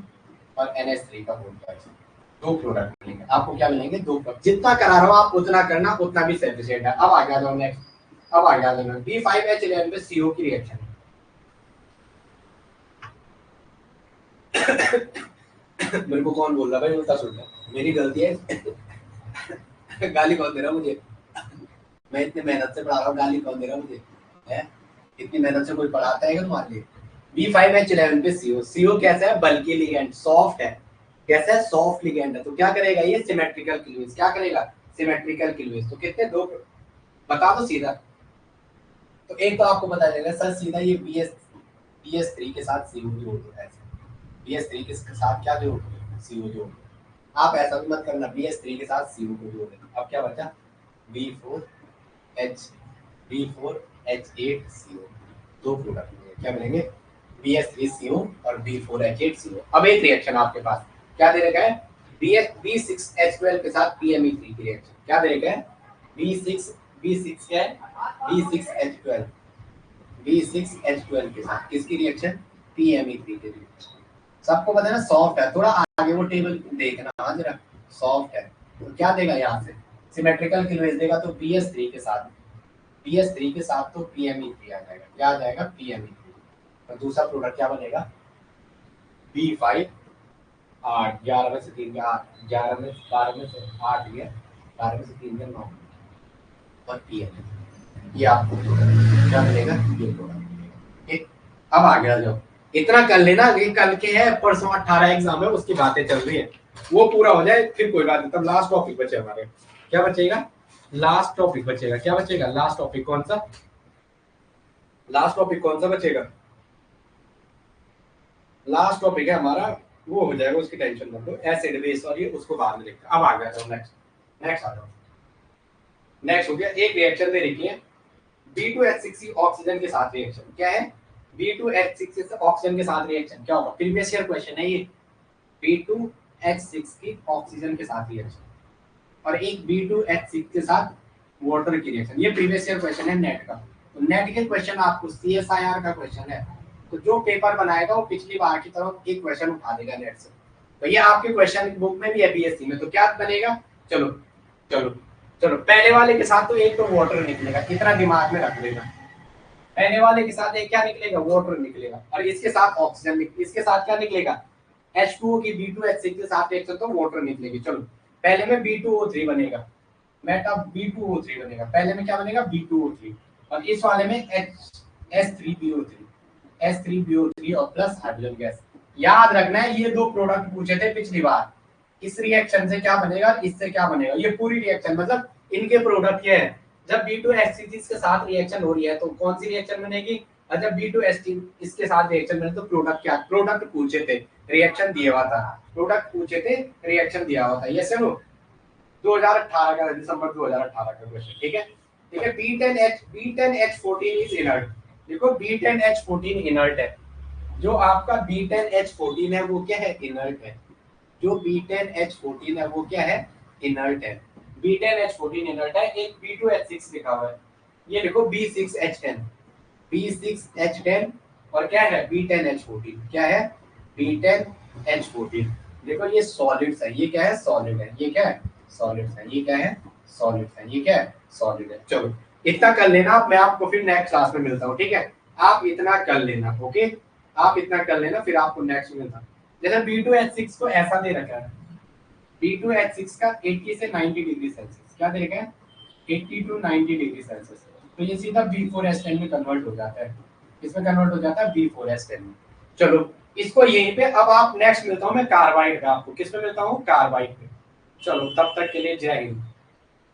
और NH3 का होल ट्वाइस, दो प्रोडक्ट मिलेंगे आपको, क्या मिलेंगे दो प्रोडक्ट, जितना करा रहा हूं आप उतना करना, उतना भी सफिशिएंट है। अब आगे आ जाओ नेक्स्ट, अब आगे आ जाओ B5H11 पे CO की रिएक्शन मेरे को कौन बोल रहा भाई उल्टा सुल्टा, मेरी गलती है गाली कौन दे रहा मुझे, मैं इतनी मेहनत से पढ़ा रहा हूँ, गाली कौन दे रहा मुझे है, इतनी मेहनत से कोई पढ़ाता है क्या तुम्हारे लिए। B5H11 पे CO, CO कैसा है बल्कि लिगेंड, सॉफ्ट है, कैसा है सॉफ्ट लिगेंड है, तो क्या करेगा ये सिमेट्रिकल क्लीवेज, क्या करेगा सिमेट्रिकल क्लीवेज, तो कितने दो बता दो सीधा, तो एक तो आपको बता देगा सर सीधा ये BS3 के साथ CO जोड़ दो, ऐसे BS3 के साथ क्या जोड़ दो CO जोड़ दो, आप ऐसा भी मत करना BS3 के साथ CO को जोड़ देना, अब क्या बचा B4H8CO, दो प्रोडक्ट मिलेंगे, क्या मिलेंगे BS3CO और B4H8CO। अब एक रिएक्शन आपके पास क्या दे रखा है B6H12 के साथ PME3 की रिएक्शन, क्या दे रखा है B6 क्या है B6H12 B6H12 के साथ किसकी रिएक्शन PME3 की रिएक्शन, सबको पता है ना सॉफ्ट है, थोड़ा आगे वो टेबल देखना हाँ जरा, सॉफ्ट है तो क्या देगा यहाँ से सिमेट्रिकल क्लीवेज देगा, तो BS3 के साथ तो PME3 आ जाएगा, क्या आ जाएगा PME3, और दूसरा प्रोडक्ट क्या बनेगा B5 8, 11 में से 3 गया 8, 11 में 12 में से 8 गया, 12 में से 3 गया 9 और PN। ये आपको क्या मिलेगा, ये प्रोडक्ट मिलेगा। ठीक, अब आगे आ जाओ, इतना कर लेना, ये कल के है, परसों 18 एग्जाम है, उसकी बातें चल रही है, वो पूरा हो जाए फिर कोई बात नहीं, तब लास्ट टॉपिक बचे हमारे, क्या बचेगा, लास्ट टॉपिक बचेगा, क्या बचेगा, लास्ट टॉपिक कौन सा, लास्ट टॉपिक कौन सा बचेगा, लास्ट टॉपिक है हमारा, वो हो जाएगा, उसकी टेंशन मत लो, एसिड बेस और ये उसको बाद में देखते हैं। अब आ गया जाओ नेक्स्ट आ जाओ, नेक्स्ट हो गया, एक रिएक्शन दे रखी है B2H6 ऑक्सीजन के साथ रिएक्शन, क्या है B2H6 ऑक्सीजन के साथ रिएक्शन, क्या होगा, प्रीवियस ईयर क्वेश्चन है ये, B2H6 की ऑक्सीजन के साथ रिएक्शन और एक B2H6 के साथ वाटर की रिएक्शन, ये प्रीवियस ईयर क्वेश्चन है नेट का। तो नेट के क्वेश्चन आपको CSIR का क्वेश्चन है, तो जो पेपर बनाएगा वो पिछली बार की तरह एक क्वेश्चन उठा देगा नेट से, तो ये आपके क्वेश्चन बुक में भी है BSc में, तो क्या बनेगा, चलो चलो चलो, पहले वाले के साथ तो एक तो वाटर निकलेगा, इतना दिमाग में रख लेना, पहले वाले के साथ एक क्या निकलेगा, वाटर निकलेगा, और इसके साथ ऑक्सीजन, इसके साथ क्या निकलेगा, H2O की B2H6 के साथ रिएक्शन तो वाटर निकलेगी। चलो पहले में B2O3 बनेगा, मेटा B2O3 बनेगा, पहले में क्या बनेगा B2O3, और इस वाले में S3BO3 और प्लस हाइड्रोजन गैस। याद रखना है ये दो प्रोडक्ट पूछे थे पिछली बार, इस रिएक्शन से क्या बनेगा, इससे क्या बनेगा, ये पूरी रिएक्शन मतलब इनके प्रोडक्ट ये है, जब B2H6 के साथ रिएक्शन हो रही है तो कौन सी रिएक्शन बनेगी, और जब B2H3 इसके साथ रिएक्शन बने तो प्रोडक्ट क्या, प्रोडक्ट पूछे थे, रिएक्शन दिया हुआ था, प्रोडक्ट पूछे थे, रिएक्शन दिया हुआ था, ये सब 2018 का, दिसंबर 2018 का क्वेश्चन, ठीक है ठीक है। B10H14 इज इनर्ट, देखो B10H14 इनर्ट है, जो आपका B10H14 है वो क्या है, इनर्ट है, जो B10H14 है वो क्या है, इनर्ट है, B10H14 इनर्ट है। एक B2H6 लिखा हुआ है, ये देखो B6H10 और क्या है B10H14, क्या है B10H14, देखो ये सॉलिड्स है, ये क्या है सॉलिड है, ये क्या है सॉलिड्स है, ये क्या है सॉलिड्स है, ये क्या है सॉलिड है। चलो इतना कर लेना, मैं आपको फिर नेक्स्ट क्लास में मिलता हूँ, ठीक है, आप इतना कर लेना, ओके, आप इतना कर लेना, फिर आपको नेक्स्ट मिलता हूँ। जैसे B2H6 को ऐसा दे रखा है, B2H6 का 80 से 90 डिग्री सेल्सियस, क्या दे रखा है 80 to 90 डिग्री सेल्सियस, तो ये सीधा B4H10 में कन्वर्ट हो जाता है, इसमें कन्वर्ट हो जाता है B4H10 में। चलो इसको यहीं पे, अब आप नेक्स्ट मिलता हूँ मैं कार्बाइड पे, आपको किस पे मिलता हूँ, कार्बाइड पे। चलो तब तक के लिए जय हिंद।